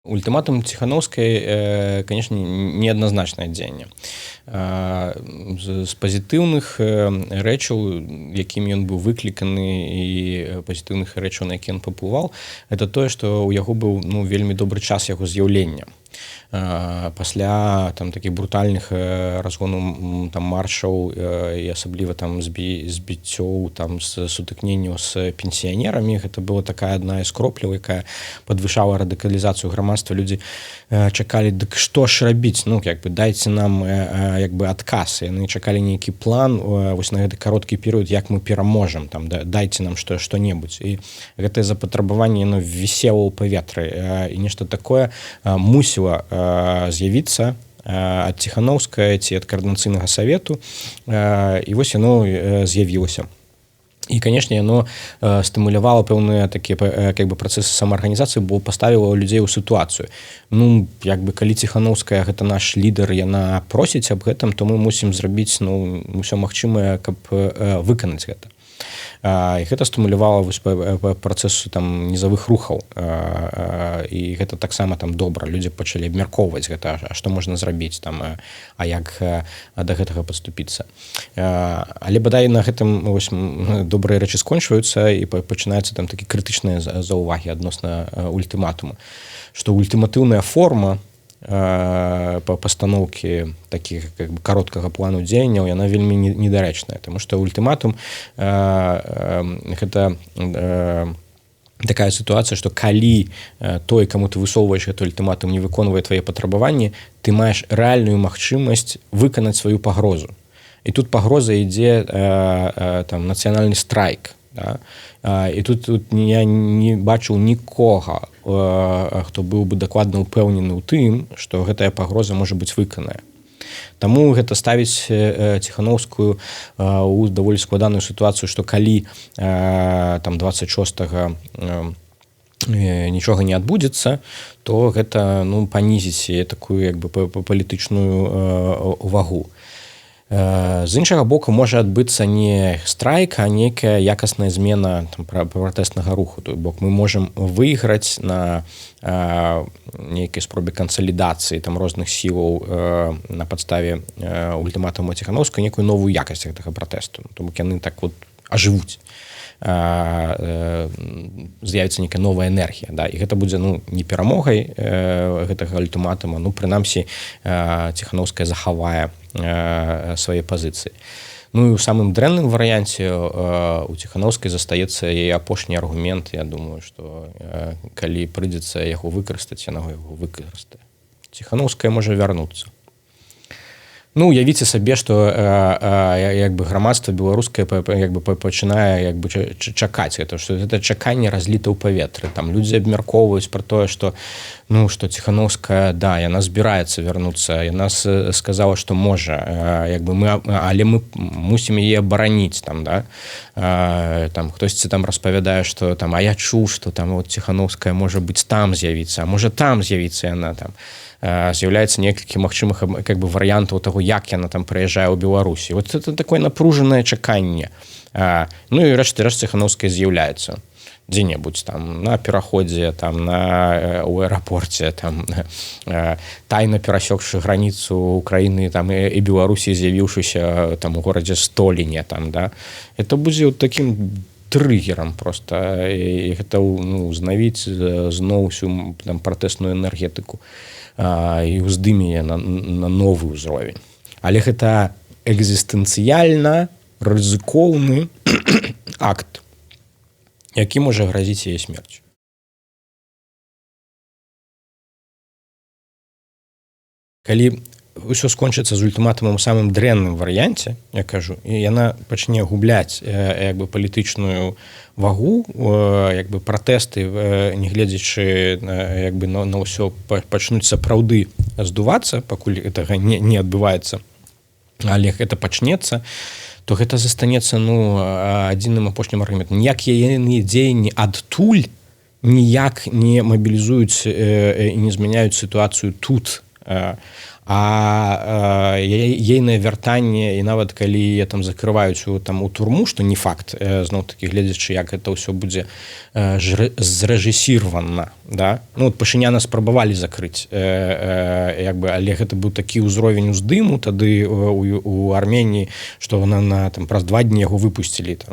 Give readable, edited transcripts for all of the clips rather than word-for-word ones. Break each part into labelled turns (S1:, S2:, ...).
S1: Ультыматум Ціханаўскай, канешне, неадназначнае дзеянне. З пазітыўных рэчаў, якімі ён быў выкліканы, і пазітыўных рэчаў, на які ён паўплываў, это тое, што ў яго быў вельмі добры час яго з'яўлення. Пасля такіх брутальных разгонаў маршаў і асабліва збіццёў сутыкненняў з пенсіянерамі, гэта была такая адна з кропляў, якая падвышала радыкалізацыю грамадства. Людзі чакалі, дык што ж рабіць, дайце нам адказ. Яны чакалі нейкі план вось на гэты кароткі перыяд, як мы пераможам, дайце нам што-небудзь. І гэтае запатрабаванне вісела ў паветры, і нешта такое мусіла з'явіцца ад Ціханаўскай ці ад каардынацыйнага савету, і вось яно з'явілася. І, канешне, яно стымулявала пэўныя такія працэсы самаарганізацыі, бо паставіла людзей у сітуацыю. Калі Ціханаўская гэта наш лідар, яна просіць аб гэтым, то мы мусім зрабіць усё магчымае, каб выканаць гэта. І гэта стымулявала працэсу нізавых рухаў, і гэта таксама добра. Людзі пачалі абмяркоўваць гэта, што можна зрабіць, а як да гэтага падступіцца. Але бадай на гэтым добрыя рэчы скончваюцца, і пачынаюцца такі крытычныя заўвагі адносна ультыматума, што ультыматыўная форма па пастаноўкі такіх кароткага плану дзеянняў, яна вельмі недарэчная, таму што ультыматум гэта такая сітуацыя, што калі той, каму ты высоўваеш гэты ультыматум, не выконвае твае патрабаванні, ты маеш рэальную магчымасць выканаць сваю пагрозу. І тут пагроза ідзе нацыянальны страйк. І тут я не бачыў нікога, хто быў бы дакладна ўпэўнены ў тым, што гэтая пагроза можа быць выканая. Таму гэта ставіць Ціханаўскую ў даволі складаную сітуацыю, што калі 26-го нічога не адбудзецца, то гэта панізіць такую палітычную увагу. З іншага боку, можа адбыцца не страйк, а нейкая якасная змена пратэснага руху. То бок мы можам выйграць на нейкай спробе кансалідацыі розных сілаў на падставе ультыматуму Ціханаўскай некую новую якасць гэтага пратэсту. То бок яны так ажывуць. З'явіцца нейкая новая энергія. І гэта будзе не перамогай гэтага ультыматума, прынамсі Ціханаўская захавае свае пазіцыі. І ў самым дрэнным варыянце у Ціханаўскай застаецца яе апошні аргумент. Я думаю, што калі прыйдзецца яго выкарыстаць, яна яго выкарыстае. Ціханаўская можа вярнуцца. Уявіце сабе, што грамадства беларускае пачынае чакаць гэта, што гэта чаканне разліта ў паветры. Людзі абмяркоўваюць пра тое, што Ціханаўская, яна збіраецца вярнуцца, яна сказала, што можа, але мы мусім яе абараніць. Хтосьці распавядае, што а я чуў, што Ціханаўская можа быць там з'явіцца, а можа там з'явіцца яна там. З'яўляецца некалькі магчымых варыянтаў таго, як яна прыязджае ў Беларусі. Это такое напружанае чаканне. І рэшт Ціханаўская з'яўляецца дзе-небудзь на пераходзе, у аэрапорце, тайна перасекшы граніцу Украіны і Беларусі, з'явіўшыся у горадзе Століне. Это будзе такім трыгерам проста, і гэта ўзнавіць зноў усю пратэсную энергетыку і ўздыме на новы ўзровень. Але гэта экзістэнцыяльна рызыкоўны акт, які можа гразіць яе смерцю. Калі ўсё скончыцца з ультыматумам у самым дрэнным варыянце, я кажу, і яна пачне губляць палітычную вагу, пратэсты, не гледзячы на ўсё, пачнуць сапраўды здувацца, пакуль гэтага не адбываецца, але гэта пачнецца, то гэта застанецца адзіным апошнім аргументам. Ніяк яе дзеянні адтуль ніяк не мабілізуюць і не змяняюць сітуацыю тут, ейнае вяртанне, і нават калі там закрываюць у турму, што не факт, зноў-такі гледзячы, як гэта ўсё будзе зрэжысіравана, да? Ну, Пашыняна спрабавалі закрыць, але гэта быў такі ўзровень уздыму тады у Арменіі, што праз 2 дні яго выпусцілі.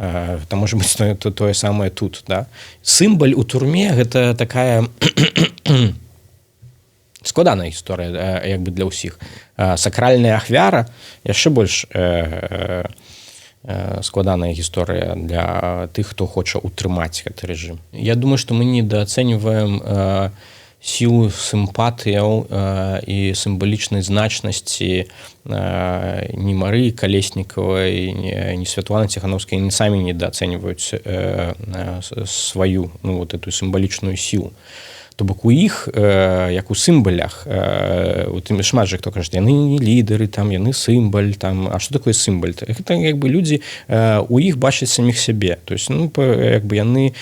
S1: Гэта можа быць тое самае тут. Да? Сімбаль у турме гэта такая складаная гісторыя для ўсіх. Сакральная ахвяра яшчэ больш складаная гісторыя для тых, хто хоча ўтрымаць гэты рэжым. Я думаю, што мы недаацэньваем сілу сімпатыяў і сімвалічнай значнасці ні Марыі Калеснікавай, ні Святланы Ціхановскай, яны самі недаацэньваюць сваю эту сімвалічную сілу. То бок у іх, як у сімбалях, шмат жа хто кажа, яны не лідары, яны сімбаль, а што такое сімбаль? Гэта людзі у іх бачаць саміх сябе. То есть, яны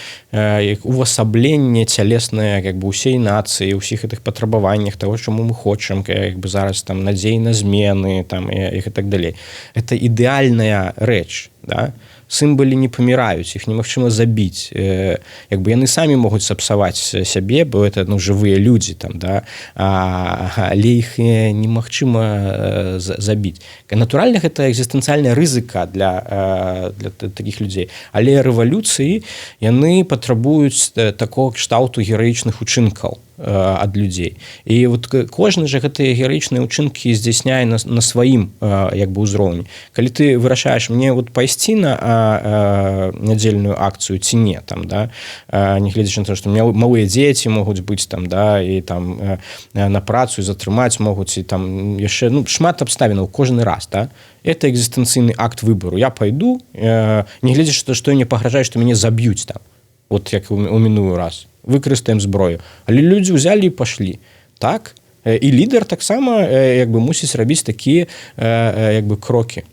S1: увасабленне цялеснае усей нацыі, ўсіх гэтых патрабаваннях, таго, чаму мы хочам, зараз надзей на змены і так далей. Это ідэальная рэч, да? Сімбалі не паміраюць, іх немагчыма забіць. Яны самі могуць сапсаваць сябе, бо это жывыя людзі, але іх немагчыма забіць. Натуральна, гэта экзістэнцыяльная рызыка для такіх людзей. Але рэвалюцыі яны патрабуюць такога кшталту гераічных учынкаў ад людзей. І кожны жа гэтыя гераічныя ўчынкі здзяйсняе на сваім ўзроўні. Калі ты вырашаеш мне пайсці на нядзельную акцыю ці не, нягледзячы на то, што малыя дзеці могуць быць і на працу затрымаць могуць, і яшчэ шмат абставінаў кожны раз. Это экзістэнцыйны акт выбару. Я пайду, нягледзячы, што не пагражае, што мяне заб'юць як у мінулы раз. Выкарыстаем зброю. Але людзі ўзялі і пашлі. Так? І лідар таксама мусіць рабіць такія крокі.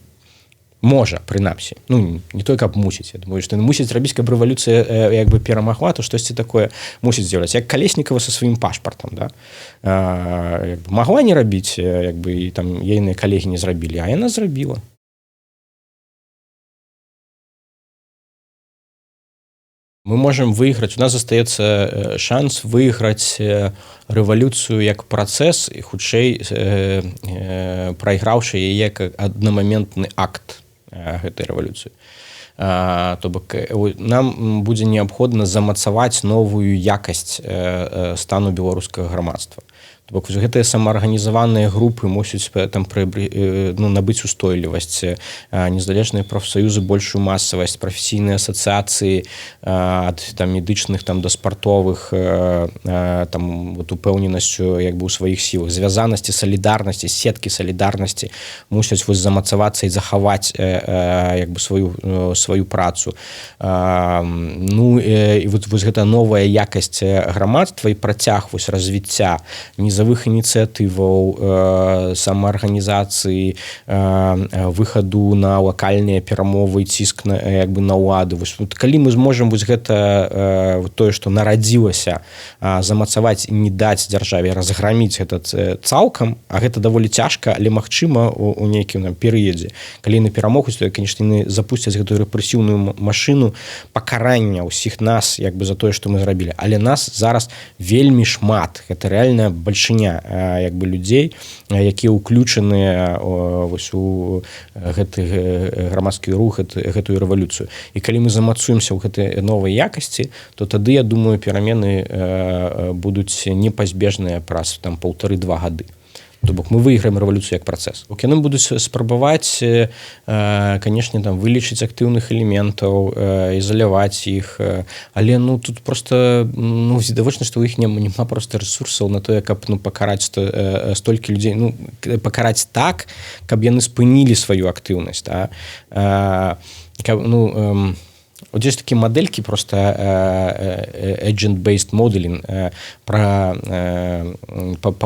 S1: Можа, прынамсі. Не той, каб мусіць. Я думаю, што мусіць рабіць, каб рэвалюцыя перамагла, то штосьці такое мусіць з'яўляцца. Як Калеснікава са сваім пашпартам. Магла не рабіць, і ейныя калегі не зрабілі, а яна зрабіла. Мы можем выиграть, у нас остается шанс выиграть рэвалюцыю як працэс і хутчэй прайграўшы яе як аднамаментны акт гэтай рэвалюцыі. То бок нам будзе неабходна замацаваць новую якасць стану беларускага грамадства. То бок гэтыя самаарганізаваныя групы мусяць набыць устойлівасць, незалежныя прафсаюзы большую масавасць, прафесійныя асацыяцыі ад медычных да спартовых упэўненасцю у сваіх сілах, звязанасці, салідарнасці, сеткі салідарнасці мусяць замацавацца і захаваць сваю працу. І гэта новая якасць грамадства і працяг развіцця нізавых ініцыятываў, самаарганізацыі, выхаду на лакальныя перамовы, ціск на ўладу. Калі мы зможам гэта тое, што нарадзілася, замацаваць і не даць дзяржаве разграміць гэта цалкам, а гэта даволі цяжка, але магчыма у нейкім перыядзе. Калі яны перамогуць, то, канешне, яны запусцяць гэтую рэпрэсіўную машыну пакарання ўсіх нас за тое, што мы зрабілі. Але нас зараз вельмі шмат. Гэта рэальная бальшыня людзей, якія ўключаныя у гэты грамадскі рух, гэтую рэвалюцыю. І калі мы замацуемся ў гэтай новай якасці, то тады, я думаю, перамены будуць непазбежныя праз 1,5-2 гады. То бок мы выйграем рэвалюцыю як працэс. Яны будуць спрабаваць, канешне, вылічыць актыўных элементаў, ізаляваць іх, але тут проста відавочна, што ў іх няма проста рэсурсаў на тое, каб пакараць столькі людзей, пакараць так, каб яны спынілі сваю актыўнасць. вот есть такие модельки просто agent-based modeling про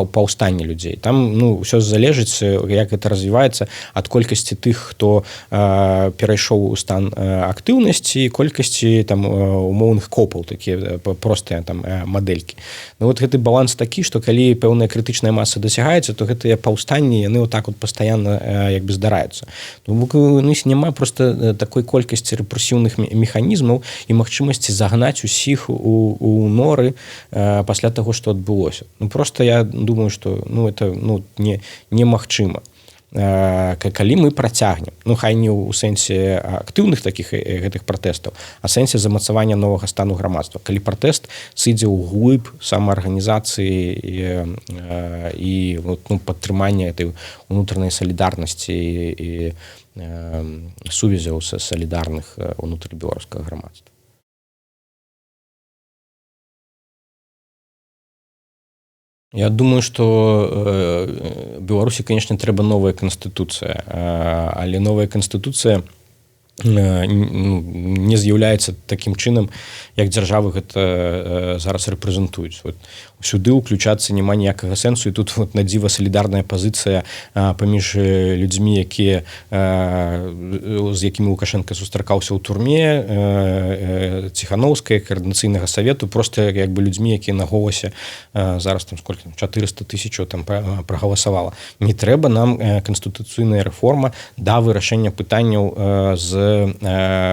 S1: паўстанне людзей. Там ну ўсё залежыць, як гэта развіваецца ад колькасці тых, хто перайшоў у стан актыўнасці, колькасці там умоўных копаў, такія простыя там мадэлькі. Ну вот гэты баланс такі, што калі пэўная крытычная маса дасягаецца, то гэтыя паўстанні яны вот так вот пастаянна як бы здараюцца. Ну няма просто такой колькасці рэпрэсіўных механізмаў і магчымасці загнаць усіх у норы пасля таго, што адбылося. Ну просто я думаю, што ну это ну немагчыма. Калі мы працягнем, ну хай не ў сэнсе актыўных такіх гэтых пратэстаў, а сэнсе замацавання новага стану грамадства. Калі пратэст сыдзе ў глыб самаарганізацыі і ну, падтрымання этой унутранай салідарнасці і сувязяў са салідарных унутры беларускага грамадства. Я думаю, што Беларусі, конечно, трэба новая канстытуцыя, але новая канстытуцыя не з'яўляецца такім чынам, як дзяржавы гэта зараз рэпрэзентуюць. Вот сюды ўключацца няма ніякага сэнсу, і тут вот, на дзіва салідарная пазіцыя паміж людзьмі, якія з якімі Лукашенко сустракаўся ў турме, Ціханаўская, коордынацыйнага савету, просто як бы людзьмі, якія на голасе зараз там сколько 400 000 там прагаласавала. Не трэба нам канстытуцыйная рэформа да вырашэння пытанняў з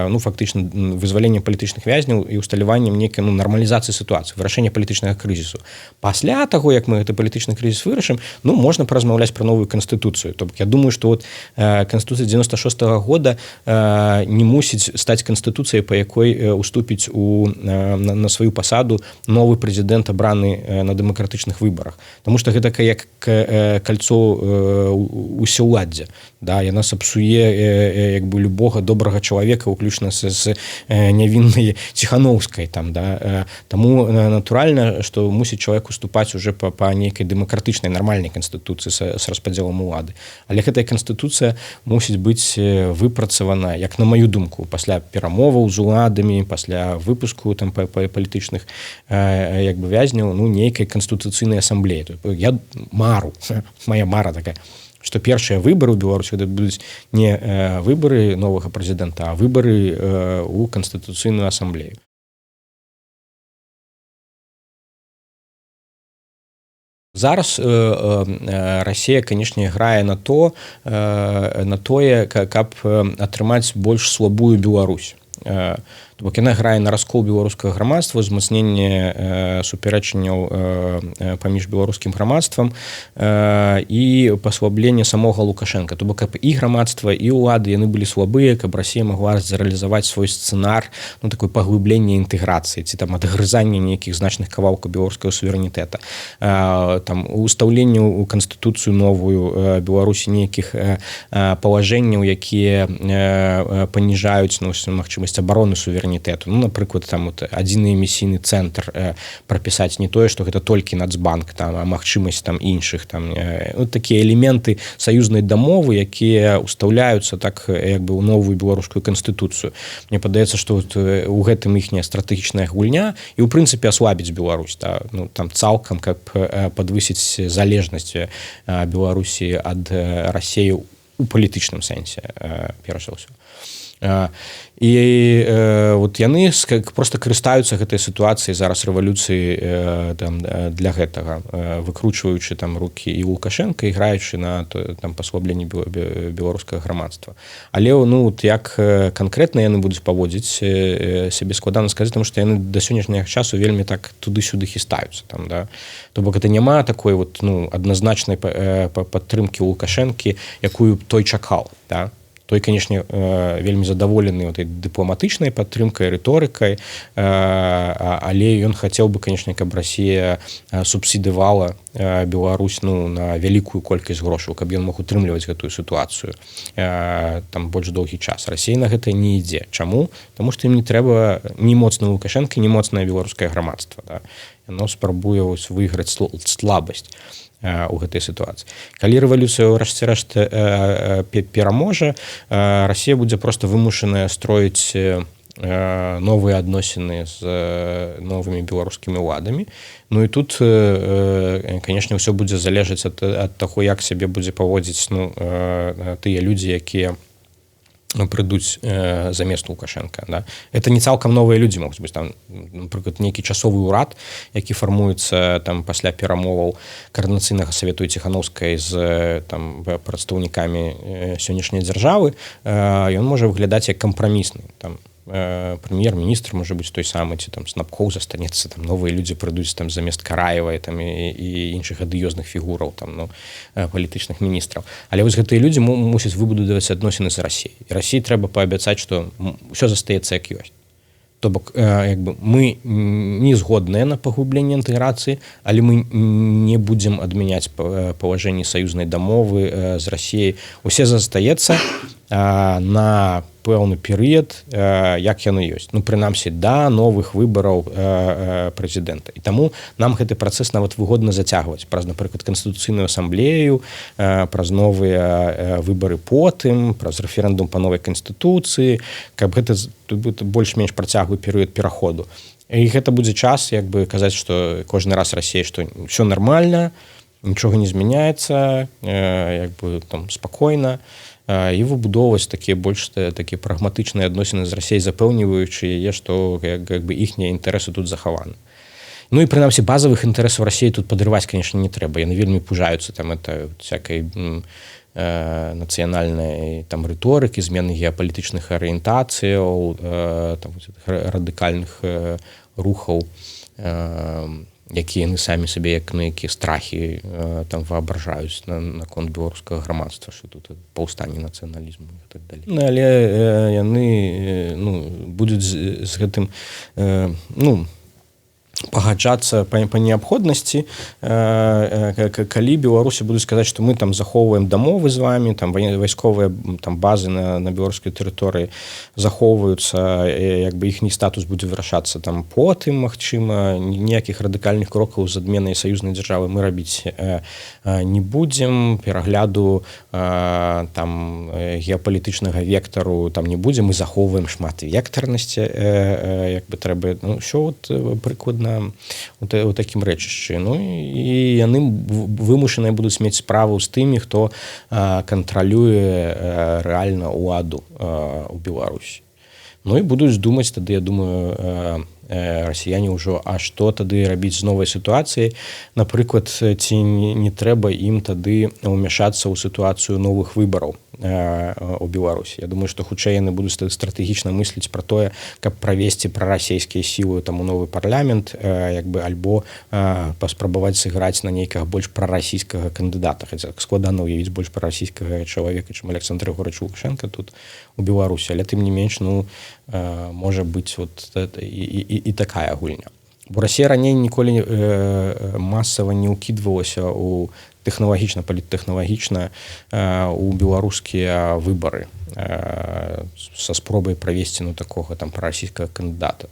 S1: ну фактычна вызвалення палітычных вязняў і усталяваннем нейкай ну, нармалізацыі сітуацыі, вырашэння палітычнага крызісу. Пасля таго, як мы гэты палітычны крызіс вырашым, ну можна паразмаўляць пра новую канстытуцыю. То бок я думаю, што вот канстытуцыя 96-го года не мусіць стаць канстытуцыяй, па якой уступіць на сваю пасаду новы прэзідэнт абраны на дэмакратычных выбарах. Таму што гэта як кальцо усеўладдзя. Да, яна сапсуе як бы любога добрага чалавека, уключна з нявіннай Ціханаўскай там, да. Таму натуральна, што мусіць чалавек уступаць уже па нейкай дэмакратычнай нармальнай канстытуцыі з распадзелам улады. Але гэтая канстытуцыя мусіць быць выпрацавана, як на маю думку, пасля перамоваў з уладамі, пасля выпуску там палітычных як бы вязняў, ну нейкай канстытуцыйнай асамблеі. Я мару, моя мара такая, што першыя выбары ў Беларусі гэта будуць не выбары новага прэзідэнта, а выбары ў канстытуцыйную асамблею. Зараз Расія, канешне, грае на тое, каб атрымаць больш слабую Беларусь. Бок яна грае на раскол беларускага грамадства, узмацненне супярэчанняў паміж беларускім грамадствам і паслабленне самога Лукашенка. То бок каб і грамадства, і ўлады яны былі слабыя, каб Расія магла зарэалізаваць свой сцэнар, ну такое паглыбленне інтэграцыі ці там адгрызання нейкіх значных кавалкаў беларускага суверэнітэта, там устаўленне ў канстытуцыю новую Беларусі нейкіх палажэнняў, якія паніжаюць ну, магчымасць абароны суверэнітэту. Ну, напрыклад, там вот адзіны эмісійны цэнтр прапісаць не тое, што гэта толькі Нацбанк, там, а магчымасць там іншых там ну, такія элементы саюзнай дамовы, якія устаўляюцца так як бы ў новую беларускую канстытуцыю. Мне падаецца, што вот, у гэтым іхняя стратэгічная гульня і ў прынцыпе аслабіць Беларусь, да? Ну, там цалкам каб падвысіць залежнасць Беларусі ад Расіі у палітычным сэнсе перш за ўсё. І вот яны просто карыстаюцца гэтай сітуацыяй зараз рэвалюцыі там, для гэтага, выкручваючы там рукі і Лукашенка, і граючы на там, паслабленні беларускага грамадства. Але ну, вот, як канкрэтна яны будуць паводзіць сябе складана сказаць, тому што яны да сённяшняга часу вельмі так туды-сюды хістаюцца. Там, да? То бок гэта няма такой вот, ну, адназначнай падтрымкі Лукашэнкі, якую той чакаў. Да? Той, конечно, вельмі задаволены этой дыпламатычнай падтрымкай, рыторыкай, але ён хацеў бы, конечно, каб Расія субсідывала Беларусь ну, на вялікую колькасць грошаў, каб ён мог утрымліваць гэтую сітуацыю там больш доўгі час. Расія на гэта не ідзе. Чаму? Таму што ім не трэба ні моцны Лукашенка, ні моцнае беларускае грамадства. Да? Яно спрабуе выйграць слабасць у гэтай сітуацыі. Калі рэвалюцыя ўрэшце рэшт пераможа, Расія будзе проста вымушаная строіць новыя адносіны з новымі беларускімі ўладамі. Ну і тут, канешне, ўсё будзе залежаць ад таго, як сябе будзе паводзіць тыя людзі, якія прыйдуць замест Лукашенка. Да? Это не цалкам новыя людзі могуць быць. Там, напрыклад, нейкі часовы ўрад, які фармуецца там, пасля перамоваў Коордынацыйнага савету Ціханаўскай з там, прадстаўнікамі сённяшняй дзяржавы, ён можа выглядаць як кампрамісны. Там, прэм'ер-міністр можа быць той самы, ці там Снапкоў застанецца, там новыя людзі прыйдуць там замест Караевай там і іншых адыёзных фігураў там палітычных міністраў. Але вось гэтыя людзі мусяць выбудаваць адносіны з Расіяй. І Расіі трэба паабяцаць, што ўсё застаецца як ёсць. То бок мы не згодныя на паглубленне інтэграцыі, але мы не будзем адмяняць паважэнні саюзнай дамовы з Расіяй. Усе застаецца на пэўны перыяд, як яно ёсць. Ну, прынамсі, да новых выбараў прэзідэнта. І таму нам гэты працэс нават выгодна зацягваць праз, напрыклад, Канстытуцыйную асамблею, праз новыя выбары потым, праз рэферэндум па новай Канстытуцыі, каб гэта больш-менш працяглы перыяд пераходу. І гэта будзе час, як бы казаць, што кожны раз Расія, што ўсё нармальна, нічога не змяняецца, як бы там спакойна, і выбудоўваць такія больш такія прагматычныя адносіны з Расіяй, запэўніваючы яе, што як бы іхнія інтарэсы тут захаваны. Ну і прынамсі базавых інтарэсаў Расіі тут падрываць, конечно, не трэба. Яны вельмі пужаюцца там это всякай нацыянальнай там рыторыкі, змены геапалітычных арыентацыяў, там радыкальных рухаў, якія яны самі сабе як на якія страхі там воображаюць наконт беларускага грамадства, што тут паўстанне нацыяналізму і так далей. Але яны будуць з гэтым пагаджацца па неабходнасці, калі беларусы будуць сказаць, што мы там захоўваем дамовы з вамі, там вайсковыя там базы на беларускай тэрыторыі захоўваюцца, як бы іхні статус будзе вырашацца там потым, магчыма, ніякіх радыкальных крокаў з адменай саюзнай дзяржавы мы рабіць не будзем, перагляду там геапалітычнага вектару там не будзем, мы захоўваем шмат вектарнасці, як бы трэба, ўсё прыкладна у такім рэчышчы. Ну і яны вымушаныя будуць мець справу з тымі, хто кантралюе рэальна ўладу ў Беларусі. Ну і будуць думаць тады, я думаю, расіяне ўжо, а што тады рабіць з новай сітуацыяй? Напрыклад, ці не трэба ім тады ўмяшацца ў сітуацыю новых выбараў у Беларусі. Я думаю, што хутчэй яны будуць стратэгічна мысліць пра тое, каб правесці прарасійскія сілы там у новы парламент, як бы альбо паспрабаваць сыграць на нейкага больш прарасійскага кандыдата. Хаця складана ўявіць больш прарасійскага чалавека, чым Александр Григорьевич Лукашенко тут у Беларусі, але тым не менш, можа быць і такая гульня. Бо Расія раней ніколі масава не ўкідвалася ў тэхналагічна, паліттэхналагічна у беларускія выбары са спробай правесці такога там прарасійскага кандыдата.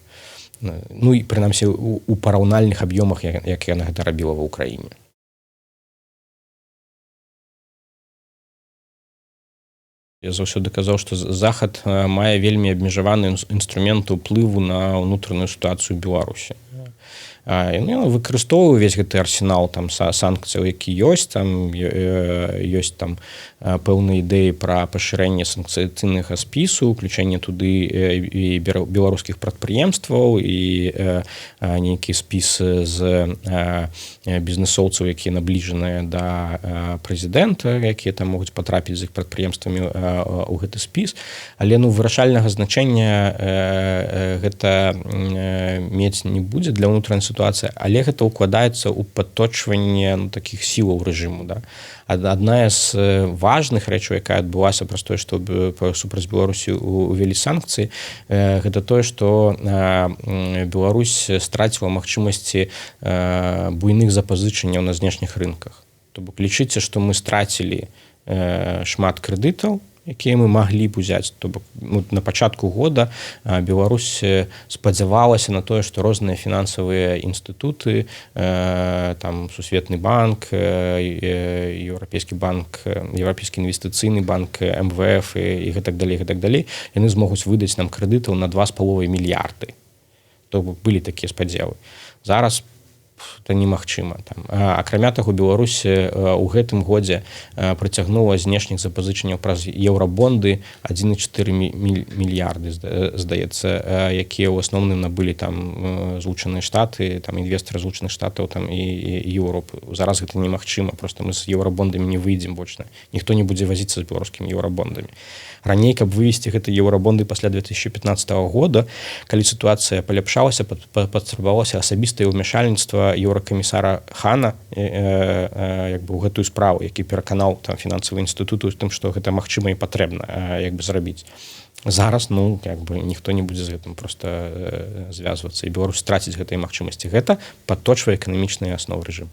S1: Ну і прынамсі у параўнальных аб'ёмах, як яна гэта рабіла ва ўкраіне. Я заўсёды казаў, што Захад мае вельмі абмежаваны інструмент уплыву на ўнутраную сітуацыю Беларусі. Яны выкарыстоўваюць увесь гэты арсенал там санкцыяў, які ёсць, там ёсць там пэўныя ідэі пра пашырэнне санкцыйнага спісу, уключэнне туды і беларускіх прадпрыемстваў і нейкі спіс з бізнесоўцаў, якія набліжаныя да прэзідэнта, якія там могуць патрапіць з іх прадпрыемствамі ў гэты спіс. Але вырашальнага значэння гэта мець не будзе для ўнутранай сітуацыі, але гэта ўкладаецца ў падточванне такіх сілаў рэжыму. Да? Адна з важных рэчаў, якая адбылася праз тое, што супраць Беларусі увялі санкцыі, гэта тое, што Беларусь страціла магчымасці буйных запазычанняў на знешніх рынках. То бок лічыце, што мы страцілі шмат крэдытаў, якія мы маглі б узяць. То бок на пачатку года Беларусь спадзявалася на тое, што розныя фінансавыя інстытуты, там Сусветны банк, Еўрапейскі банк, Еўрапейскі інвестыцыйны банк, МВФ і гэтак далей, яны змогуць выдаць нам крэдытаў на 2,5 мільярды. То бок былі такія спадзевы. Зараз это немагчыма. Акрамя таго, Беларусь у гэтым годзе прыцягнула знешніх запазычанняў праз еўрабонды 1,4 мільярды, здаецца, якія ў асноўным набылі там Злучаныя Штаты, там інвестары Злучаных Штатаў там і Еўропы. Зараз гэта немагчыма, просто мы з еўрабондамі не выйдзем бочна. Ніхто не будзе вазіцца з беларускімі еўрабондамі. Раней, каб вывесці гэты еўрабонды пасля 2015 года, калі сітуацыя паляпшалася, патрабавалася асабістае ўмяшальніцтва еўракамісара Хана як бы ў гэтую справу, які пераканаў там фінансавыя інстытуты ў тым, што гэта магчыма і патрэбна як бы зрабіць. Зараз як бы ніхто не будзе з гэтым просто звязвацца, і Беларусь страціць гэтай магчымасці. Гэта падточвае эканамічныя асновы рэжыму.